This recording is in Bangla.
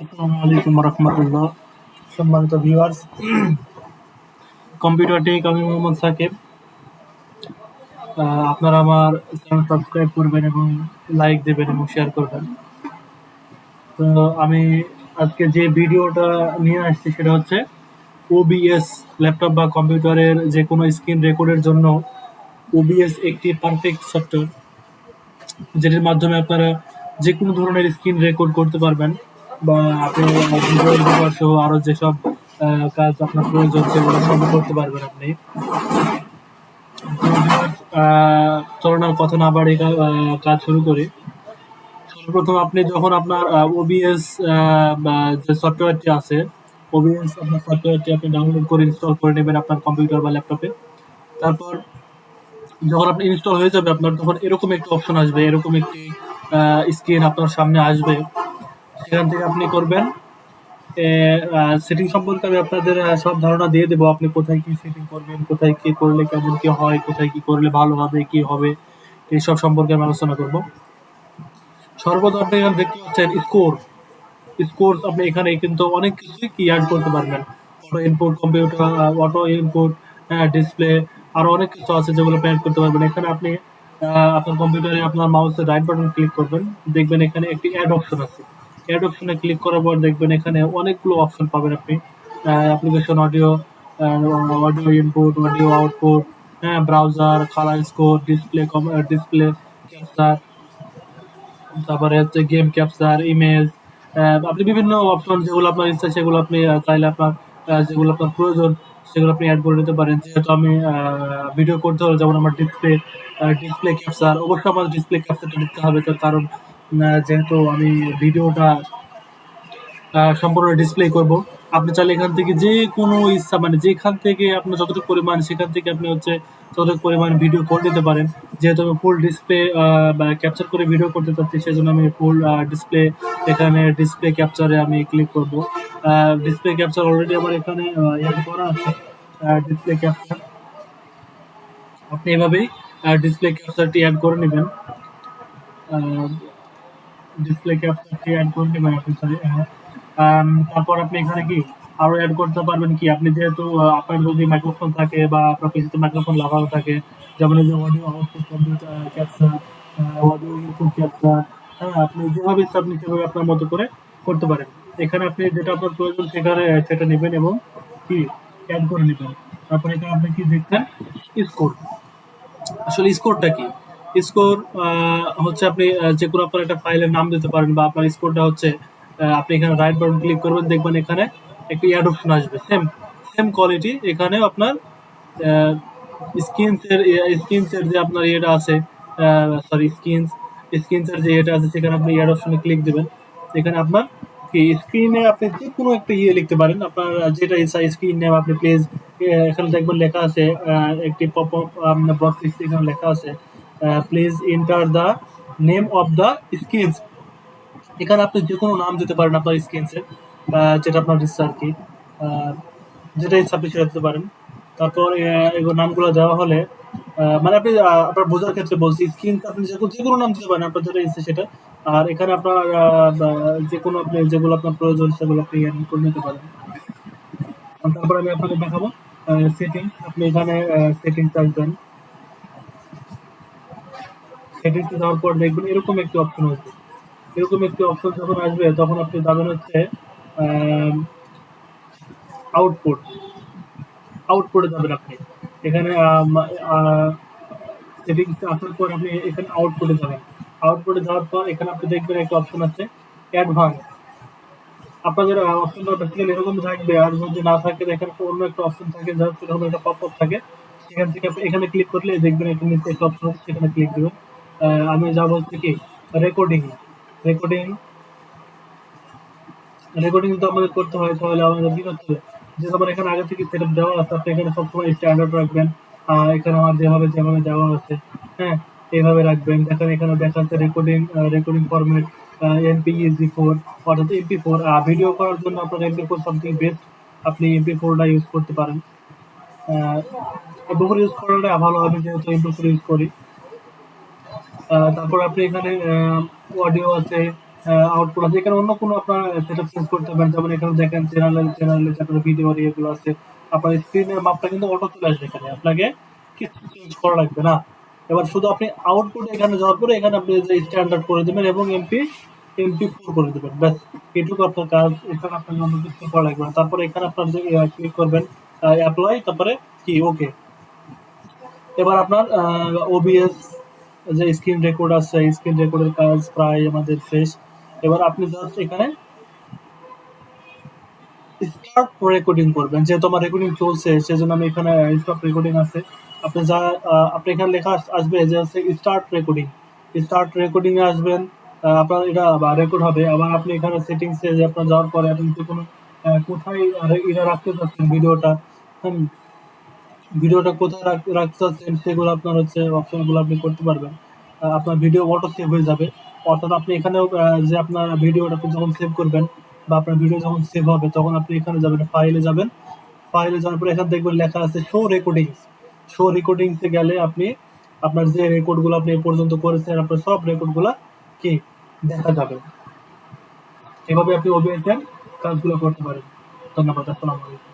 আসসালামু আলাইকুম রহমতুল্লাহ। সম্মানিত ভিউয়ার্স, কম্পিউটার টেক, আমি মোহাম্মদ সাকিব। আপনারা আমার চ্যানেল সাবস্ক্রাইব করবেন এবং লাইক দেবেন এবং শেয়ার করবেন। তো আমি আজকে যে ভিডিওটা নিয়ে আসছি সেটা হচ্ছে ওবিএস। ল্যাপটপ বা কম্পিউটারের যে কোনো স্ক্রিন রেকর্ডের জন্য ওবিএস একটি পারফেক্ট সফটওয়্যার, যেটির মাধ্যমে আপনারা যে কোনো ধরনের স্ক্রিন রেকর্ড করতে পারবেন, বা আপনি ভিডিও রেকর্ড সহ আরও যেসব কাজ আপনার প্রয়োজন সেগুলো সব করতে পারবেন আপনি। চলুন আর কথা না বাড়িয়ে কাজ শুরু করি। সর্বপ্রথম আপনি যখন আপনার ওবিএস যে সফটওয়্যারটি আছে, ওবিএস আপনার সফটওয়্যারটি আপনি ডাউনলোড করে ইনস্টল করে নেবেন আপনার কম্পিউটার বা ল্যাপটপে। তারপর যখন আপনি ইনস্টল হয়ে যাবে আপনার, তখন এরকম একটি অপশন আসবে, এরকম একটি স্ক্রিন আপনার সামনে আসবে। সেখান থেকে আপনি করবেন সেটিং সম্পর্কে আমি আপনাদের সব ধারণা দিয়ে দেবো। আপনি কোথায় কি সেটিং করবেন, কোথায় কি করলে কেমন কি হয়, কোথায় কি করলে ভালো হবে, কি হবে, এইসব সম্পর্কে আমি আলোচনা করব। সর্বপ্রথম আপনি এখানে দেখতে পাচ্ছেন স্কোর। আপনি এখানে কিন্তু অনেক কিছুই কি অ্যাড করতে পারবেন। Auto input computer, auto input display, আরো অনেক কিছু আছে যেগুলো আপনি অ্যাড করতে পারবেন। এখানে আপনি আপনার কম্পিউটারে আপনার মাউসের রাইট বাটন ক্লিক করবেন, দেখবেন এখানে একটি অ্যাড অপশন আছে। অ্যাড অপশনে ক্লিক করার পর দেখবেন এখানে অনেকগুলো অপশন পাবেন আপনি। Application, audio, audio input, audio output, হ্যাঁ, ব্রাউজার, কালার স্কোর, ডিসপ্লে ক্যাপচার, তারপরে হচ্ছে গেম ক্যাপচার, ইমেজ। আপনি বিভিন্ন অপশন যেগুলো আপনার ইচ্ছা সেগুলো আপনি চাইলে আপনার যেগুলো আপনার প্রয়োজন সেগুলো আপনি অ্যাড করে নিতে পারেন। যেহেতু আমি ভিডিও করতে হলে, যেমন আমার ডিসপ্লে ক্যাপচার, অবশ্যই আমার ডিসপ্লে ক্যাপচারটা দিতে হবে, তার কারণ যেহেতু আমি ভিডিওটা সম্পূর্ণ ডিসপ্লে করব। আপনি চাইলে এখান থেকে যে কোনো ইচ্ছা, মানে যেখান থেকে আপনার যতটুকু পরিমাণ, সেখান থেকে আপনি হচ্ছে ততটুকু পরিমাণ ভিডিও করে নিতে পারেন। যেহেতু আমি ফুল ডিসপ্লে বা ক্যাপচার করে ভিডিও করতে চাচ্ছি, সেজন্য আমি ফুল ডিসপ্লে, এখানে ডিসপ্লে ক্যাপচারে আমি ক্লিক করব। ডিসপ্লে ক্যাপচার অলরেডি আমার এখানে অ্যাড করা আছে। ডিসপ্লে ক্যাপচার আপনি এভাবেই ডিসপ্লে ক্যাপচারটি অ্যাড করে নেবেন। ডিসপ্লে ক্যাপচারটি অ্যাড করে নেবেন আপনি, সরি। তারপর আপনি এখানে কি আরো অ্যাড করতে পারবেন কি, আপনি যেহেতু আপনার যদি মাইক্রোফোন থাকে বা আপনার পিসিতে মাইক্রোফোন লাগানো থাকে, যেমন এই যে audio output computer capture, audio input capture, হ্যাঁ, আপনি যেভাবে ইচ্ছা আপনি সেভাবে আপনার মতো করে করতে পারেন। এখানে আপনি যেটা আপনার প্রয়োজন সেখানে সেটা নেবেন এবং কি অ্যাড করে নেবেন। তারপরে এখানে আপনি কি দেখছেন, স্কোর। আসলে স্কোরটা কি? স্কোর হচ্ছে আপনি যে কোনো আপনার একটা ফাইলের নাম দিতে পারেন, বা আপনার স্কোরটা হচ্ছে আপনি এখানে রাইট বাটন ক্লিক করবেন, দেখবেন এখানে একটি অ্যাড অপশন আসবে, সেম সেম কোয়ালিটি। এখানে আপনার স্কিনসের যে আপনার ইয়েটা আছে, সরি, স্কিনসের যে ইয়েটা আছে, সেখানে আপনি অ্যাড অপশনে ক্লিক দিবেন। এখানে আপনার কি স্ক্রিনে আপনি যে কোনো একটা ইয়ে লিখতে পারেন, আপনার যেটা ইচ্ছা স্ক্রিন নেম আপনি প্লিজ। এখানে দেখবেন লেখা আছে একটি পপ আপ বক্স, এখানে লেখা আছে please enter the name of the skins. এখানে আপনি যে কোনো নাম দিতে পারেন আপনার স্কিনসের, যেটা আপনার ইচ্ছা আর কি। আহ, যেটা ইচ্ছা আপনি সেটা দিতে পারেন। তারপর এগুলো নামগুলো দেওয়া হলে মানে আপনি আপনার বোঝার ক্ষেত্রে বলছি, স্কিন আপনি যে কোনো নাম দিতে পারেন আপনার যেটা ইচ্ছে সেটা। আর এখানে আপনার যে কোনো আপনি যেগুলো আপনার প্রয়োজন সেগুলো আপনি অ্যাড করে নিতে পারেন। তারপর আমি আপনাকে দেখাবো সেটিংস। আপনি এখানে সেটিংস আসবেন। সেটিংসে যাওয়ার পর দেখবেন এরকম একটি অপশন আসবে। এরকম একটি অপশন যখন আসবে তখন আপনি যাবেন হচ্ছে আউটপুট। আউটপুটে যাবেন আপনি। এখানে সেটিংস আসার পর আপনি এখানে আউটপুটে যাবেন। আউটপুটে যাওয়ার পর এখানে আপনি দেখবেন একটা অপশন আছে অ্যাডভান্স। আপনাদের অপশনটা বেসিক্যালি এরকম থাকবে, আর যদি না থাকে এখানে অন্য একটা অপশন থাকে, জাস্ট এরকম একটা পপ আপ থাকে। সেখান থেকে আপনি এখানে ক্লিক করলে দেখবেন এখানে নিচে একটা অপশন আছে, সেখানে ক্লিক দেবেন। আমি যাব হচ্ছে কি রেকর্ডিং। রেকর্ডিং রেকর্ডিং যদি আমাদের করতে হয় তাহলে আমাদের কি করতে হবে, যে আমার এখানে আগে থেকে সেটআপ দেওয়া আছে, আপনি এখানে সবসময় স্ট্যান্ডার্ড রাখবেন। এখানে আমার যেভাবে যেভাবে দেওয়া আছে, হ্যাঁ, এইভাবে রাখবেন। দেখেন এখানে দেখা যাচ্ছে রেকর্ডিং ফরম্যাট MP4, অর্থাৎ MP4। ভিডিও করার জন্য আপনার MP4 সামথিং বেস্ট, আপনি MP4টা ইউজ করতে পারেন। MP4 ইউজ করাটা ভালো হবে, যেহেতু MP4 ইউজ করি। তারপর আপনি এখানে অডিও আছে, আউটপুট আছে। এখানে অন্য কোনো আপনার সেটআপ চেঞ্জ করতে পারেন। যেমন এখানে দেখেন চ্যানেলে যে আপনার ভিডিও আর ইয়েগুলো আছে। আপনার স্ক্রিনের মাপটা কিন্তু অটো চলে আসবে এখানে। আপনাকে কিচ্ছু চেঞ্জ করা লাগবে না। এবার শুধু আপনি আউটপুট এখানে যাওয়ার পরে এখানে আপনি যে স্ট্যান্ডার্ড করে দিবেন এবং MP4 করে দিবেন। ব্যাস এটুকু আপনার কাজ। এখানে আপনাকে অন্য কিছু করা লাগবে না। তারপরে এখানে আপনার যে ক্লিক করবেন এপ্লাই, তারপরে কি ওকে। এবার আপনার OBS যে স্ক্রিন রেকর্ড আছে, স্ক্রিন রেকর্ডের কাজ প্রায় আমাদের শেষ। এবার আপনি জাস্ট এখানে স্টার্ট রেকর্ডিং করবেন। যেহেতু আমার রেকর্ডিং চলছে সেজন্য আমি এখানে স্টপ রেকর্ডিং আছে। আপনি যা আপনি এখানে লেখা আসবে যে হচ্ছে স্টার্ট রেকর্ডিং। স্টার্ট রেকর্ডিং এ আসবেন, আপনার এটা রেকর্ড হবে। আবার আপনি এখানে সেটিংসে যে আপনার যাওয়ার পরে আপনি যে কোনো কোথায় এটা রাখতে চাচ্ছেন ভিডিওটা, হুম, ভিডিওটা কোথায় রাখতে চাচ্ছেন সেগুলো আপনার হচ্ছে অপশনগুলো আপনি করতে পারবেন। আপনার ভিডিও অটো সেভ হয়ে যাবে। অর্থাৎ আপনি এখানেও যে আপনার ভিডিওটা আপনি যখন সেভ করবেন বা আপনার ভিডিও যখন সেভ হবে তখন আপনি এখানে যাবেন, ফাইলে যাবেন। ফাইলে যাওয়ার পরে এখানে দেখবেন লেখা আছে শো রেকর্ডিংস। শো রেকর্ডিংস এ গেলে আপনি আপনার যে রেকর্ডগুলো আপনি এ পর্যন্ত করেছেন আপনার সব রেকর্ডগুলা কি দেখা যাবে। এভাবে আপনি OBS এর কাজগুলো করতে পারেন। ধন্যবাদ। আসসালামু আলাইকুম।